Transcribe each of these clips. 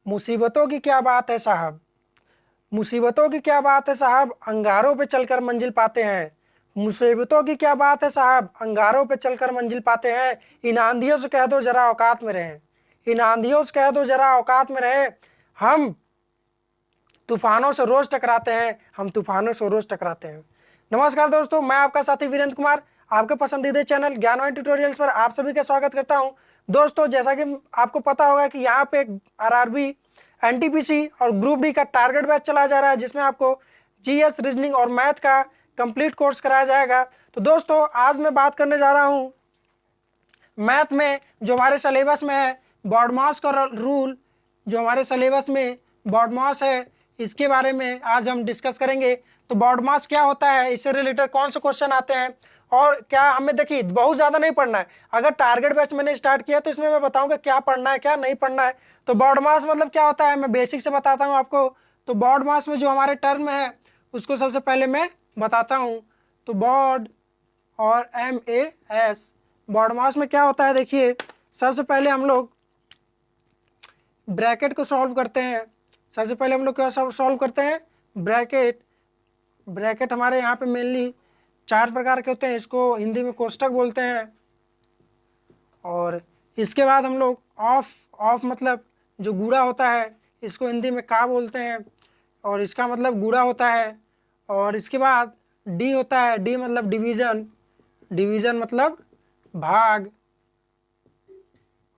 मुसीबतों की क्या बात है साहब, मुसीबतों की क्या बात है साहब, अंगारों पे चलकर मंजिल पाते हैं। मुसीबतों की क्या बात है साहब, अंगारों पे चलकर मंजिल पाते हैं। इन आंधियों से कह दो जरा औकात में रहें, इन आंधियों से कह दो जरा औकात में रहे। हम तूफानों से रोज टकराते हैं, हम तूफानों से रोज टकराते हैं। नमस्कार दोस्तों, मैं आपका साथी वीरेंद्र कुमार आपके पसंदीदा चैनल ज्ञानवान ट्यूटोरियल्स पर आप सभी का स्वागत करता हूं। दोस्तों, जैसा कि आपको पता होगा कि यहाँ पे आरआरबी, एनटीपीसी और ग्रुप डी का टारगेट बैच चला जा रहा है, जिसमें आपको जीएस, रीजनिंग और मैथ का कंप्लीट कोर्स कराया जाएगा। तो दोस्तों, आज मैं बात करने जा रहा हूँ मैथ में जो हमारे सिलेबस में है, बॉडमास का रूल जो हमारे सिलेबस में बॉडमास है, इसके बारे में आज हम डिस्कस करेंगे। तो बॉडमास क्या होता है, इससे रिलेटेड कौन से क्वेश्चन आते हैं और क्या हमें, देखिए बहुत ज़्यादा नहीं पढ़ना है। अगर टारगेट बैच मैंने स्टार्ट किया तो इसमें मैं बताऊंगा क्या पढ़ना है क्या नहीं पढ़ना है। तो बॉडमास मतलब क्या होता है, मैं बेसिक से बताता हूँ आपको। तो बॉडमास में जो हमारे टर्म है उसको सबसे पहले मैं बताता हूँ। तो बॉड और MAS, बॉडमास में क्या होता है, देखिए सबसे पहले हम लोग ब्रैकेट को सॉल्व करते हैं। सबसे पहले हम लोग क्या सॉल्व करते हैं, ब्रैकेट। ब्रैकेट हमारे यहाँ पे मेनली 4 प्रकार के होते हैं, इसको हिंदी में कोष्ठक बोलते हैं। और इसके बाद हम लोग ऑफ, ऑफ मतलब जो गूढ़ा होता है, इसको हिंदी में का बोलते हैं और इसका मतलब गूढ़ा होता है। और इसके बाद डी होता है, डी मतलब डिवीज़न, डिवीज़न मतलब भाग।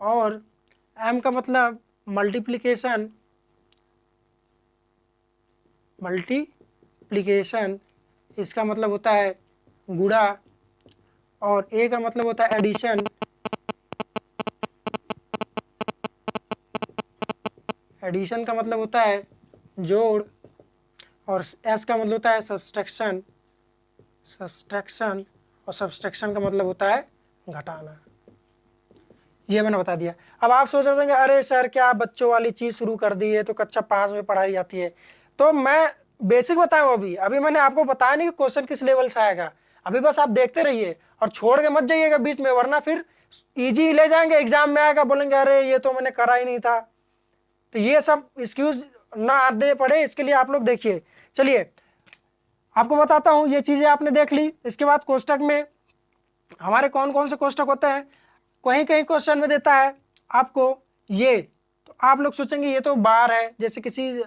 और एम का मतलब मल्टीप्लिकेशन, मल्टीप्लिकेशन इसका मतलब होता है गुणा। और ए का मतलब होता है एडिशन, एडिशन का मतलब होता है जोड़। और एस का मतलब होता है सब्सट्रैक्शन, सब्सट्रैक्शन। और सब्सट्रैक्शन का मतलब होता है घटाना। ये मैंने बता दिया। अब आप सोच रहे होंगे अरे सर क्या बच्चों वाली चीज़ शुरू कर दी है, तो कक्षा 5 में पढ़ाई जाती है। तो मैं बेसिक बताऊँ, अभी अभी मैंने आपको बताया नहीं कि क्वेश्चन किस लेवल से आएगा। अभी बस आप देखते रहिए और छोड़ के मत जाइएगा बीच में, वरना फिर इजी ले जाएंगे, एग्जाम में आएगा बोलेंगे अरे ये तो मैंने करा ही नहीं था। तो ये सब एक्सक्यूज ना आने पड़े, इसके लिए आप लोग देखिए। चलिए आपको बताता हूँ, ये चीज़ें आपने देख ली। इसके बाद कोष्टक में हमारे कौन कौन से कोष्टक होते हैं, कहीं कहीं क्वेश्चन में देता है आपको ये। तो आप लोग सोचेंगे ये तो बार है, जैसे किसी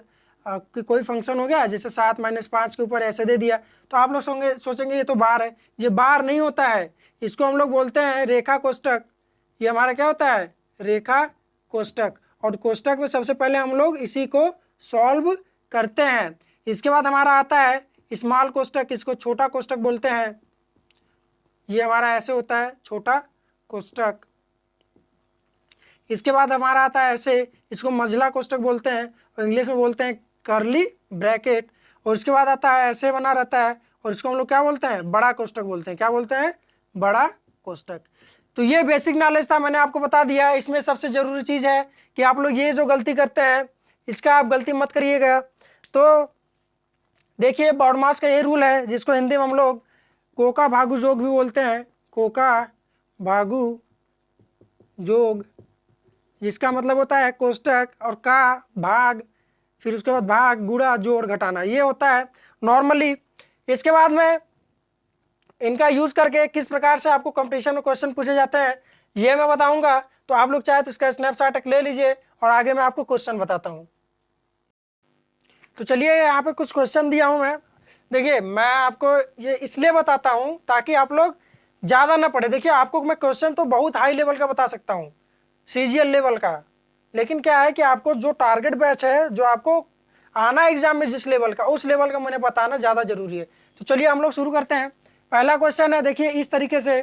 कोई फंक्शन हो गया, जैसे 7-5 के ऊपर ऐसे दे दिया, तो आप लोग सोचेंगे ये तो बार है। ये बार नहीं होता है, इसको हम लोग बोलते हैं रेखा कोष्टक। ये हमारा क्या होता है, रेखा कोष्टक। और कोष्टक में सबसे पहले हम लोग इसी को सॉल्व करते हैं। इसके बाद हमारा आता है स्मॉल कोष्टक, इसको छोटा कोष्टक बोलते हैं। ये हमारा ऐसे होता है छोटा कोष्टक। इसके बाद हमारा आता है ऐसे, इसको मंझला कोष्टक बोलते हैं और इंग्लिश में बोलते हैं कर्ली ब्रैकेट। और इसके बाद आता है ऐसे बना रहता है और इसको हम लोग क्या बोलते हैं, बड़ा कोष्टक बोलते हैं। क्या बोलते हैं, बड़ा कोष्टक। तो ये बेसिक नॉलेज था, मैंने आपको बता दिया। इसमें सबसे जरूरी चीज़ है कि आप लोग ये जो गलती करते हैं इसका आप गलती मत करिएगा। तो देखिए बॉडमास का ये रूल है, जिसको हिंदी में हम लोग कोका भागु जोग भी बोलते हैं, कोका भागु जोग, जिसका मतलब होता है कोष्टक और का भाग, फिर उसके बाद भाग गुणा जोड़ घटाना, ये होता है नॉर्मली। इसके बाद में इनका यूज करके किस प्रकार से आपको कंपटीशन में क्वेश्चन पूछे जाते हैं ये मैं बताऊंगा। तो आप लोग चाहे तो इसका स्नैपशॉट ले लीजिए और आगे मैं आपको क्वेश्चन बताता हूँ। तो चलिए यहाँ पे कुछ क्वेश्चन दिया हूँ मैं। देखिए मैं आपको ये इसलिए बताता हूँ ताकि आप लोग ज़्यादा ना पढ़े। देखिए आपको मैं क्वेश्चन तो बहुत हाई लेवल का बता सकता हूँ, CGL लेवल का, लेकिन क्या है कि आपको जो टारगेट बैच है, जो आपको आना एग्जाम में जिस लेवल का, उस लेवल का मैंने बताना ज़्यादा जरूरी है। तो चलिए हम लोग शुरू करते हैं। पहला क्वेश्चन है, देखिए इस तरीके से।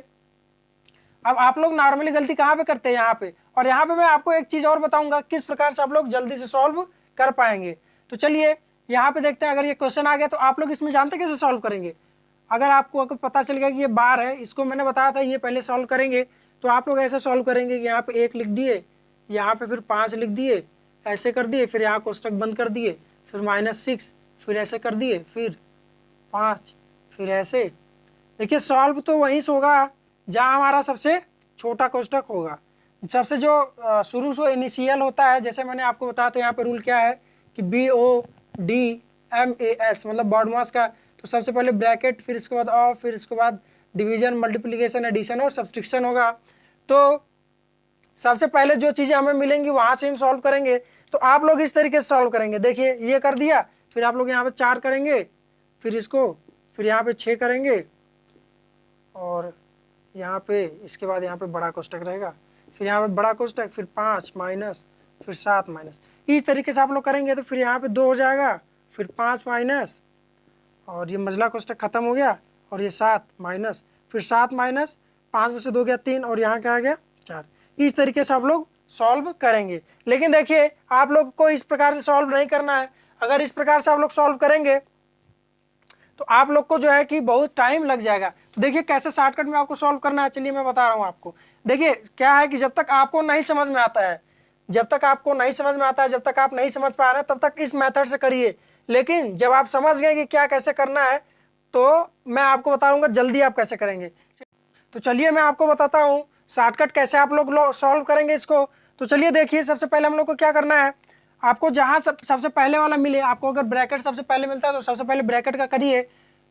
अब आप लोग नॉर्मली गलती कहाँ पे करते हैं, यहाँ पे। और यहाँ पे मैं आपको एक चीज़ और बताऊंगा किस प्रकार से आप लोग जल्दी से सॉल्व कर पाएंगे। तो चलिए यहाँ पे देखते हैं। अगर ये क्वेश्चन आ गया तो आप लोग इसमें जानते कैसे सॉल्व करेंगे। अगर आपको पता चल गया कि ये बार है, इसको मैंने बताया था ये पहले सॉल्व करेंगे, तो आप लोग ऐसे सॉल्व करेंगे कि यहाँ पे 1 लिख दिए, यहाँ पे फिर 5 लिख दिए, ऐसे कर दिए, फिर यहाँ कोष्टक बंद कर दिए, फिर -6, फिर ऐसे कर दिए, फिर 5, फिर ऐसे। देखिए सॉल्व तो वहीं से होगा जहाँ हमारा सबसे छोटा कोष्टक होगा। सबसे जो शुरू से इनिशियल होता है, जैसे मैंने आपको बताया था यहाँ पे रूल क्या है कि BODMAS मतलब बॉड मास का, तो सबसे पहले ब्रैकेट, फिर इसके बाद ऑफ, फिर इसके बाद डिवीजन, मल्टीप्लिकेशन, एडिशन और सब्सट्रैक्शन होगा। तो सबसे पहले जो चीज़ें हमें मिलेंगी वहाँ से हम सॉल्व करेंगे। तो आप लोग इस तरीके से सॉल्व करेंगे, देखिए ये कर दिया, फिर आप लोग यहाँ पे 4 करेंगे, फिर इसको, फिर यहाँ पे 6 करेंगे, और यहाँ पे इसके बाद यहाँ पे बड़ा कोष्टक रहेगा, फिर यहाँ पे बड़ा कोष्टक, फिर 5 माइनस, फिर 7 माइनस, इस तरीके से आप लोग करेंगे। तो फिर यहाँ पे 2 हो जाएगा, फिर 5 माइनस, और ये मझला कोष्टक खत्म हो गया, और ये 7 माइनस, फिर 7 माइनस, 5 में से 2 गया 3, और यहाँ क्या आ गया 4। इस तरीके से आप लोग सॉल्व करेंगे। लेकिन देखिए आप लोग को इस प्रकार से सॉल्व नहीं करना है। अगर इस प्रकार से आप लोग सॉल्व करेंगे तो आप लोग को जो है कि बहुत टाइम लग जाएगा। तो देखिए कैसे शॉर्टकट में आपको सॉल्व करना है, चलिए मैं बता रहा हूँ आपको। देखिए क्या है कि जब तक आपको नहीं समझ में आता है, जब तक आपको नहीं समझ में आता है, जब तक आप नहीं समझ पा रहे हैं, तब तक इस मेथड से करिए। लेकिन जब आप समझ गए कि क्या कैसे करना है, तो मैं आपको बताऊंगा जल्दी आप कैसे करेंगे। तो चलिए मैं आपको बताता हूँ शॉर्टकट कैसे आप लोग सॉल्व करेंगे इसको। तो चलिए देखिए, सबसे पहले हम लोग को क्या करना है, आपको जहाँ सबसे पहले वाला मिले, आपको अगर ब्रैकेट सबसे पहले मिलता है तो सबसे पहले ब्रैकेट का करिए।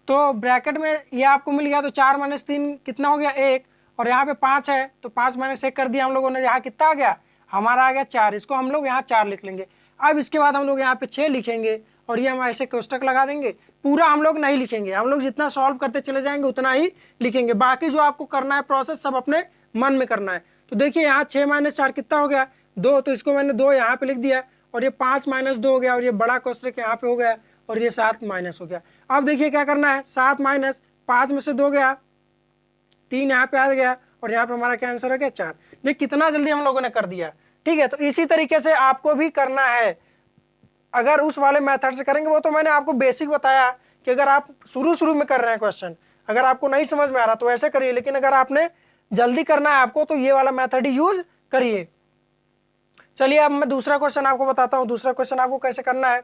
तो ब्रैकेट में ये आपको मिल गया, तो 4 माइनस 3 कितना हो गया 1, और यहाँ पे 5 है, तो 5 माइनस 1 कर दिया हम लोगों ने, यहाँ कितना आ गया हमारा आ गया 4, इसको हम लोग यहाँ 4 लिख लेंगे। अब इसके बाद हम लोग यहाँ पे 6 लिखेंगे, और ये हम ऐसे कोष्टक लगा देंगे। पूरा हम लोग नहीं लिखेंगे, हम लोग जितना सॉल्व करते चले जाएंगे उतना ही लिखेंगे। बाकी जो आपको करना है प्रोसेस सब अपने मन में करना है। तो देखिए यहाँ 6 माइनस 4 कितना हो गया 2, तो इसको मैंने 2 यहाँ पे लिख दिया, और ये 5 माइनस 2 हो गया, और ये बड़ा कोष्टक यहाँ पे हो गया, और ये 7 माइनस हो गया। अब देखिए क्या करना है, 7 माइनस 5 में से 2 गया, 3 यहाँ पे आ गया, और यहाँ पे हमारा क्या आंसर हो गया 4। देखिए कितना जल्दी हम लोगों ने कर दिया। ठीक है, तो इसी तरीके से आपको भी करना है। अगर उस वाले मेथड से करेंगे, वो तो मैंने आपको बेसिक बताया कि अगर आप शुरू में कर रहे हैं क्वेश्चन, अगर आपको नहीं समझ में आ रहा तो ऐसे करिए। लेकिन अगर आपने जल्दी करना है आपको, तो ये वाला मेथड ही यूज करिए। चलिए अब मैं दूसरा क्वेश्चन आपको बताता हूँ, दूसरा क्वेश्चन आपको कैसे करना है।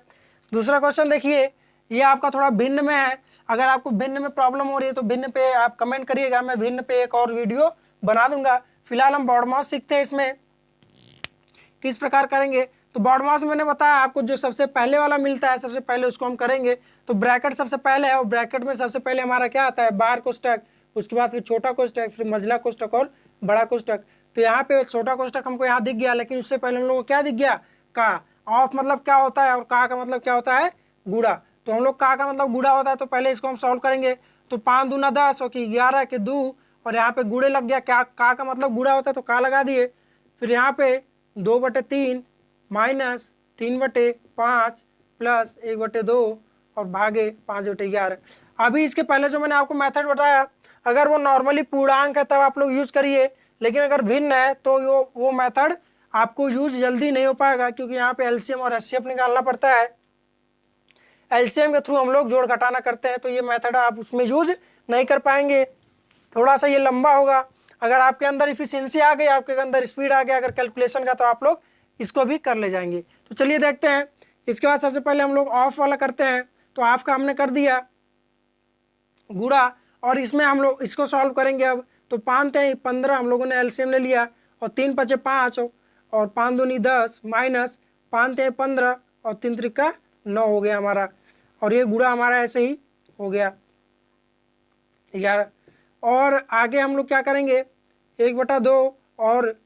दूसरा क्वेश्चन देखिए, ये आपका थोड़ा भिन्न में है। अगर आपको भिन्न में प्रॉब्लम हो रही है तो भिन्न पे आप कमेंट करिएगा, मैं भिन्न पे एक और वीडियो बना दूंगा। फिलहाल हम बॉड मास सीखते हैं, इसमें किस प्रकार करेंगे। तो बॉड मास मैंने बताया आपको, जो सबसे पहले वाला मिलता है सबसे पहले उसको हम करेंगे। तो ब्रैकेट सबसे पहले है, और ब्रैकेट में सबसे पहले हमारा क्या आता है बार कोष्टक, उसके बाद फिर छोटा कोष्टक, फिर मझला कोष्टक और बड़ा कोष्टक। तो यहाँ पे छोटा कोष्टक हमको यहाँ दिख गया, लेकिन उससे पहले हम लोग को क्या दिख गया का। ऑफ मतलब क्या होता है, और का मतलब क्या होता है गुड़ा। तो हम लोग का मतलब गुड़ा होता है, तो पहले इसको हम सॉल्व करेंगे। तो 5 दूना 10 और 11 के 2, और यहाँ पे गुड़े लग गया, क्या का मतलब गुड़ा होता है तो का लगा दिए। फिर यहाँ पे 2/3 माइनस 3/5 प्लस 1/2 और भागे 5/11। अभी इसके पहले जो मैंने आपको मेथड बताया, अगर वो नॉर्मली पूर्णांक है तब आप लोग यूज करिए, लेकिन अगर भिन्न है तो वो मेथड आपको यूज जल्दी नहीं हो पाएगा, क्योंकि यहाँ पे एलसीएम और एचसीएफ निकालना पड़ता है। एलसीएम के थ्रू हम लोग जोड़ घटाना करते हैं, तो ये मेथड आप उसमें यूज नहीं कर पाएंगे, थोड़ा सा ये लंबा होगा। अगर आपके अंदर इफिशियंसी आ गई, आपके अंदर स्पीड आ गया अगर कैलकुलेशन का, तो आप लोग इसको भी कर ले जाएंगे। तो चलिए देखते हैं। इसके बाद सबसे पहले हम लोग ऑफ वाला करते हैं। तो ऑफ का हमने कर दिया गुड़ा, और इसमें हम लोग इसको सॉल्व करेंगे अब। तो 5 3 15 हम लोगों ने एलसीएम ले लिया, और 3 5 5 और 5 दूनी 10 माइनस 5 3 15 और 3 3 9 हो गया हमारा, और ये गुड़ा हमारा ऐसे ही हो गया 11। और आगे हम लोग क्या करेंगे 1/2, और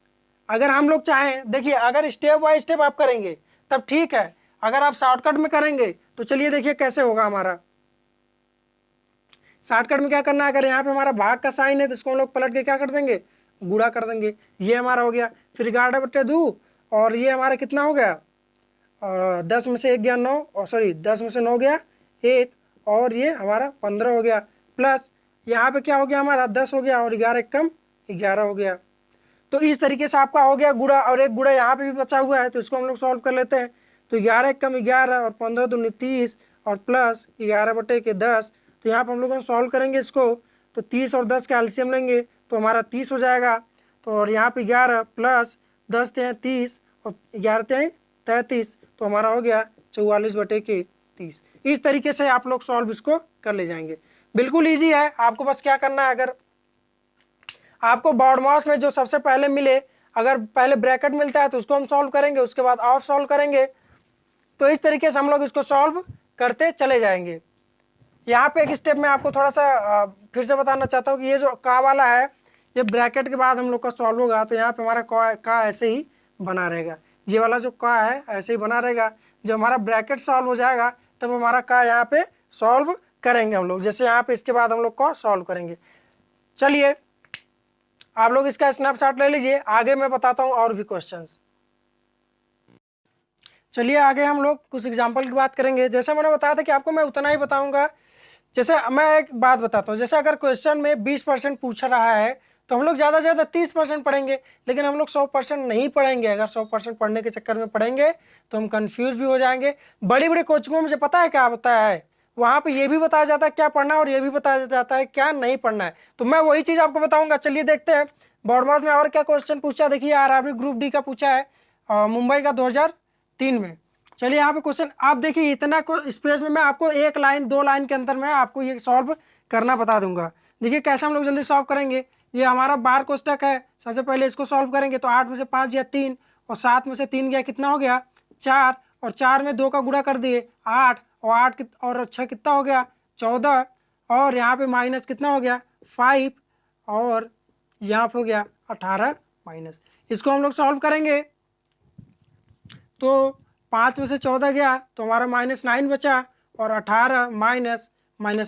अगर हम लोग चाहें, देखिए अगर स्टेप बाय स्टेप आप करेंगे तब ठीक है, अगर आप शॉर्टकट में करेंगे तो चलिए देखिए कैसे होगा हमारा। शॉर्टकट में क्या करना है, अगर यहाँ पे हमारा भाग का साइन है तो इसको हम लोग पलट के क्या कर देंगे गुणा कर देंगे, ये हमारा हो गया। फिर 11/2, और ये हमारा कितना हो गया 10 में से 1 गया 9, और सॉरी 10 में से 9 गया 1, और ये हमारा 15 हो गया, प्लस यहाँ पे क्या हो गया हमारा 10 हो गया, और 11 कम 11 हो गया। तो इस तरीके से आपका हो गया गुड़ा, और एक गुड़ा यहाँ पे भी बचा हुआ है, तो इसको हम लोग सॉल्व कर लेते हैं। तो 11 कम 11 और 15 दूनी 30 और प्लस 11/10। तो यहाँ पर हम लोग सॉल्व करेंगे इसको, तो 30 और 10 का एलसीएम लेंगे तो हमारा 30 हो जाएगा। तो और यहाँ पे 11 प्लस 10 30 और 11 33, तो हमारा हो गया 44/30। इस तरीके से आप लोग सॉल्व इसको कर ले जाएंगे, बिल्कुल ईजी है। आपको बस क्या करना है, अगर आपको बॉड मास में जो सबसे पहले मिले, अगर पहले ब्रैकेट मिलता है तो उसको हम सॉल्व करेंगे, उसके बाद ऑफ सॉल्व करेंगे। तो इस तरीके से हम लोग इसको सॉल्व करते चले जाएंगे। यहाँ पे एक स्टेप में आपको थोड़ा सा फिर से बताना चाहता हूँ कि ये जो का वाला है ये ब्रैकेट के बाद हम लोग का सॉल्व होगा, तो यहाँ पे हमारा का ऐसे ही बना रहेगा। ये वाला जो का है ऐसे ही बना रहेगा। जब हमारा ब्रैकेट सॉल्व हो जाएगा तब हमारा का यहाँ पे सॉल्व करेंगे हम लोग, जैसे यहाँ पे इसके बाद हम लोग का सॉल्व करेंगे। चलिए आप लोग इसका स्नैपशॉट ले लीजिए, आगे मैं बताता हूँ और भी क्वेश्चंस। चलिए आगे हम लोग कुछ एग्जाम्पल की बात करेंगे। जैसे मैंने बताया था कि आपको मैं उतना ही बताऊंगा। जैसे मैं एक बात बताता हूँ, जैसे अगर क्वेश्चन में 20% पूछ रहा है तो हम लोग ज़्यादा से ज़्यादा 30% पढ़ेंगे, लेकिन हम लोग 100% नहीं पढ़ेंगे। अगर 100% पढ़ने के चक्कर में पढ़ेंगे तो हम कंफ्यूज भी हो जाएंगे। बड़ी बड़ी कोचिंगों में मुझे पता है क्या होता है, वहाँ पे ये भी बताया जाता है क्या पढ़ना है और ये भी बताया जाता है क्या नहीं पढ़ना है। तो मैं वही चीज़ आपको बताऊंगा। चलिए देखते हैं बोर्ड मार्क्स में और क्या क्वेश्चन पूछा। देखिए आरआरबी ग्रुप डी का पूछा है मुंबई का 2003 में। चलिए यहाँ पे क्वेश्चन आप देखिए, इतना स्पेस में मैं आपको 1 लाइन 2 लाइन के अंदर में आपको ये सॉल्व करना बता दूंगा। देखिए कैसे हम लोग जल्दी सॉल्व करेंगे। ये हमारा बार कोष्टक है, सबसे पहले इसको सॉल्व करेंगे तो 8 में से 5 गया 3 और 7 में से 3 गया कितना हो गया 4 और 4 में 2 का गुणा कर दिए 8 और 8 और 6 कितना हो गया 14 और यहाँ पे माइनस कितना हो गया 5 और यहाँ पे हो गया 18 माइनस। इसको हम लोग सॉल्व करेंगे तो 5 में से 14 गया तो हमारा -9 बचा और 18 minus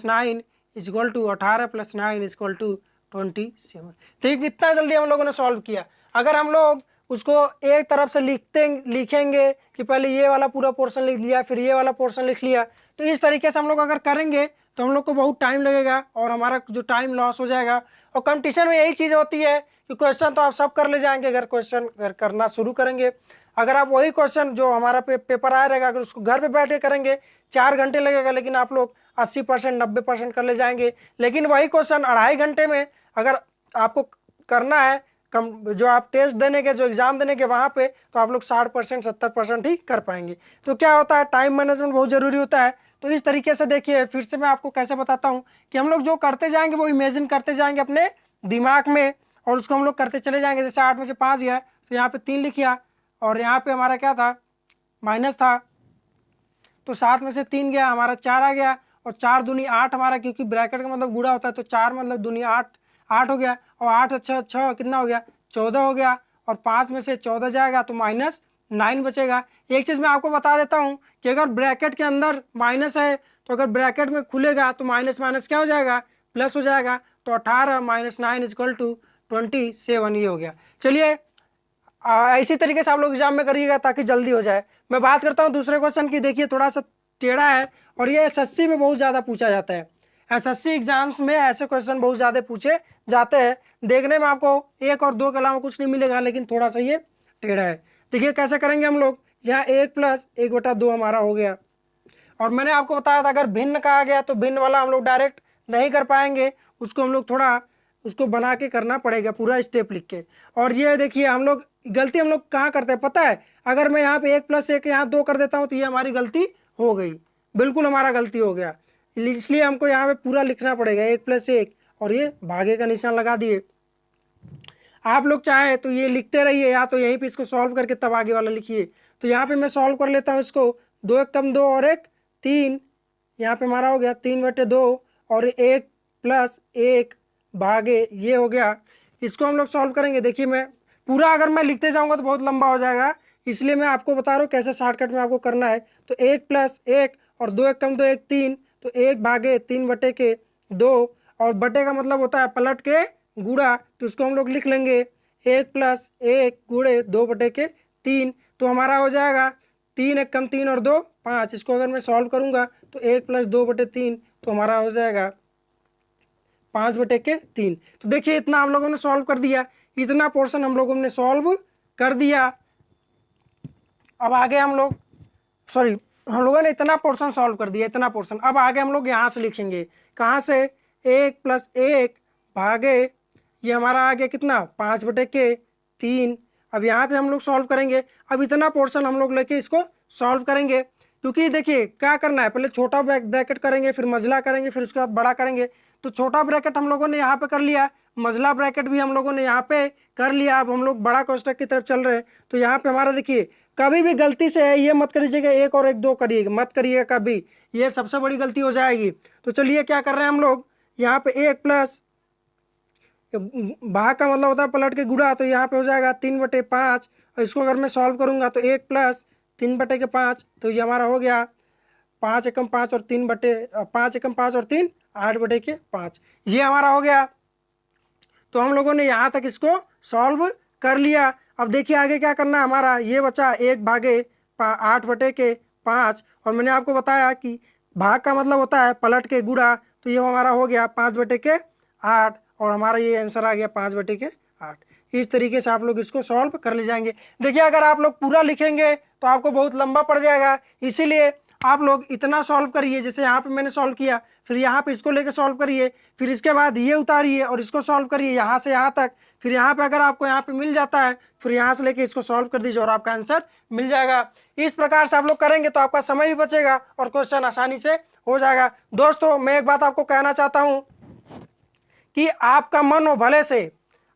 9 is equal to 18 + 9 is equal to 27। ठीक, इतना जल्दी हम लोगों ने सॉल्व किया। अगर हम लोग उसको एक तरफ से लिखेंगे कि पहले ये वाला पूरा पोर्शन लिख लिया फिर ये वाला पोर्शन लिख लिया, तो इस तरीके से हम लोग अगर करेंगे तो हम लोग को बहुत टाइम लगेगा और हमारा जो टाइम लॉस हो जाएगा। और कंपटीशन में यही चीज़ होती है कि क्वेश्चन तो आप सब कर ले जाएंगे, अगर क्वेश्चन करना शुरू करेंगे, अगर आप वही क्वेश्चन जो हमारा पेपर आया रहेगा अगर उसको घर पे बैठ के करेंगे 4 घंटे लगेगा, लेकिन आप लोग 80% 90% कर ले जाएंगे। लेकिन वही क्वेश्चन 2.5 घंटे में अगर आपको करना है जो आप टेस्ट देने के जो एग्जाम देने के वहाँ पे, तो आप लोग 60% 70% ही कर पाएंगे। तो क्या होता है, टाइम मैनेजमेंट बहुत ज़रूरी होता है। तो इस तरीके से देखिए फिर से मैं आपको कैसे बताता हूँ कि हम लोग जो करते जाएंगे वो इमेजिन करते जाएंगे अपने दिमाग में और उसको हम लोग करते चले जाएंगे। जैसे 8 में से 5 गया तो यहाँ पे 3 लिखिया और यहाँ पे हमारा क्या था माइनस था, तो 7 में से 3 गया हमारा 4 आ गया और 4 दूनी 8 हमारा, क्योंकि ब्रैकेट का मतलब गुणा होता है तो 4 मतलब दूनी 8 हो गया और 8 अच्छा 6 कितना हो गया 14 हो गया और 5 में से 14 जाएगा तो -9 बचेगा। एक चीज़ मैं आपको बता देता हूँ कि अगर ब्रैकेट के अंदर माइनस है तो अगर ब्रैकेट में खुलेगा तो माइनस माइनस क्या हो जाएगा प्लस हो जाएगा, तो 18 - 9 इज इक्वल टू 27 ये हो गया। चलिए इसी तरीके से आप लोग एग्जाम में करिएगा ताकि जल्दी हो जाए। मैं बात करता हूँ दूसरे क्वेश्चन की। देखिए थोड़ा सा टेढ़ा है और ये एसएससी में बहुत ज़्यादा पूछा जाता है। एसएससी एग्जाम्स में ऐसे क्वेश्चन बहुत ज़्यादा पूछे जाते हैं। देखने में आपको 1 और 2 के अलावा कुछ नहीं मिलेगा, लेकिन थोड़ा सा ये टेढ़ा है। देखिए कैसे करेंगे हम लोग। यहाँ 1 + 1/2 हमारा हो गया और मैंने आपको बताया था अगर भिन्न कहा गया तो भिन्न वाला हम लोग डायरेक्ट नहीं कर पाएंगे, उसको हम लोग थोड़ा उसको बना के करना पड़ेगा पूरा स्टेप लिख के। और ये देखिए हम लोग गलती हम लोग कहाँ करते हैं पता है, अगर मैं यहाँ पे 1 + 1 यहाँ 2 कर देता हूँ तो ये हमारी गलती हो गई, बिल्कुल हमारा गलती हो गया। इसलिए हमको यहाँ पे पूरा लिखना पड़ेगा 1 + 1 और ये भागे का निशान लगा दिए। आप लोग चाहे तो ये लिखते रहिए या तो यहीं पे इसको सॉल्व करके तब आगे वाला लिखिए। तो यहाँ पे मैं सॉल्व कर लेता हूँ इसको। 2 × 1 = 2 और 1 3, यहाँ पे हमारा हो गया 3/2 और 1 + 1 भागे ये हो गया। इसको हम लोग सॉल्व करेंगे। देखिए मैं पूरा अगर मैं लिखते जाऊंगा तो बहुत लंबा हो जाएगा, इसलिए मैं आपको बता रहा हूँ कैसे शॉर्टकट में आपको करना है। तो 1 + 1 और 2 × 1 = 2 1 3, तो 1 भागे 3/2 और बटे का मतलब होता है पलट के गुणा, तो इसको हम लोग लिख लेंगे 1 + 1 × 2/3। तो हमारा हो जाएगा 3 × 1 = 3 और 2 5। इसको अगर मैं सॉल्व करूंगा तो 1 + 2/3 तो हमारा हो जाएगा 5/3। तो देखिए इतना हम लोगों ने सॉल्व कर दिया, इतना पोर्शन हम लोगों ने सॉल्व कर दिया। अब आगे हम लोग हम लोगों ने इतना पोर्शन सॉल्व कर दिया, इतना पोर्शन। अब आगे हम लोग यहाँ से लिखेंगे, कहाँ से 1 + 1 भागे ये हमारा आ गया कितना 5/3। अब यहाँ पे हम लोग सॉल्व करेंगे। अब इतना पोर्शन हम लोग लेके इसको सॉल्व करेंगे, क्योंकि देखिए क्या करना है, पहले छोटा ब्रैकेट करेंगे फिर मझला करेंगे फिर उसके बाद बड़ा करेंगे। तो छोटा ब्रैकेट हम लोगों ने यहाँ पे कर लिया, मझला ब्रैकेट भी हम लोगों ने यहाँ पे कर लिया। अब हम लोग बड़ा कोष्टक की तरफ चल रहे हैं। तो यहाँ पे हमारा देखिए, कभी भी गलती से ये मत करिएगा 1 और 1 2 करिएगा, मत करिएगा कभी, ये सबसे बड़ी गलती हो जाएगी। तो चलिए क्या कर रहे हैं हम लोग, यहाँ पे 1 प्लस भाग का मतलब होता है पलट के गुणा, तो यहाँ पे हो जाएगा 3/5। और इसको अगर मैं सॉल्व करूंगा तो 1 प्लस 3/5, तो ये हमारा हो गया 5 एकम 5 और 3 8/5, ये हमारा हो गया। तो हम लोगों ने यहाँ तक इसको सॉल्व कर लिया। अब देखिए आगे क्या करना है हमारा, ये बचा 1/8/5। और मैंने आपको बताया कि भाग का मतलब होता है पलट के गुणा, तो ये हमारा हो गया 5/8 और हमारा ये आंसर आ गया 5/8। इस तरीके से आप लोग इसको सॉल्व कर ले जाएंगे। देखिए अगर आप लोग पूरा लिखेंगे तो आपको बहुत लंबा पड़ जाएगा, इसीलिए आप लोग इतना सॉल्व करिए, जैसे यहाँ पे मैंने सॉल्व किया, फिर यहाँ पे इसको लेके सॉल्व करिए, फिर इसके बाद ये उतारिए और इसको सॉल्व करिए यहाँ से यहाँ तक। फिर यहाँ पे अगर आपको यहाँ पे मिल जाता है, फिर यहाँ से लेके इसको सॉल्व कर दीजिए और आपका आंसर मिल जाएगा। इस प्रकार से आप लोग करेंगे तो आपका समय भी बचेगा और क्वेश्चन आसानी से हो जाएगा। दोस्तों मैं एक बात आपको कहना चाहता हूँ कि आपका मन हो भले से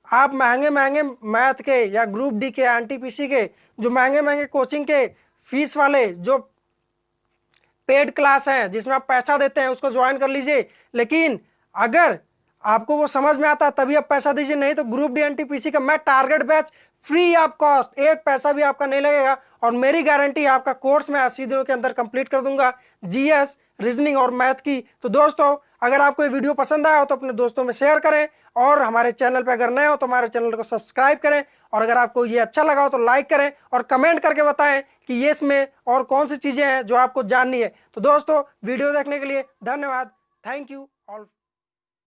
आप महंगे महंगे मैथ के या ग्रुप डी के एनटीपीसी के जो महंगे महंगे कोचिंग के फीस वाले जो पेड क्लास हैं जिसमें आप पैसा देते हैं उसको ज्वाइन कर लीजिए। लेकिन अगर आपको वो समझ में आता है तभी आप पैसा दीजिए, नहीं तो ग्रुप डी एनटीपीसी का मैं target batch free of cost, 1 पैसा भी आपका नहीं लगेगा और मेरी गारंटी आपका कोर्स मैं 80 दिनों के अंदर कंप्लीट कर दूंगा, जीएस रीजनिंग और मैथ की। तो दोस्तों अगर आपको ये वीडियो पसंद आया हो तो अपने दोस्तों में शेयर करें और हमारे चैनल पर अगर नए हो तो हमारे चैनल को सब्सक्राइब करें और अगर आपको ये अच्छा लगा हो तो लाइक करें और कमेंट करके बताएं कि ये इसमें और कौन सी चीज़ें हैं जो आपको जाननी है। तो दोस्तों वीडियो देखने के लिए धन्यवाद। Thank you all.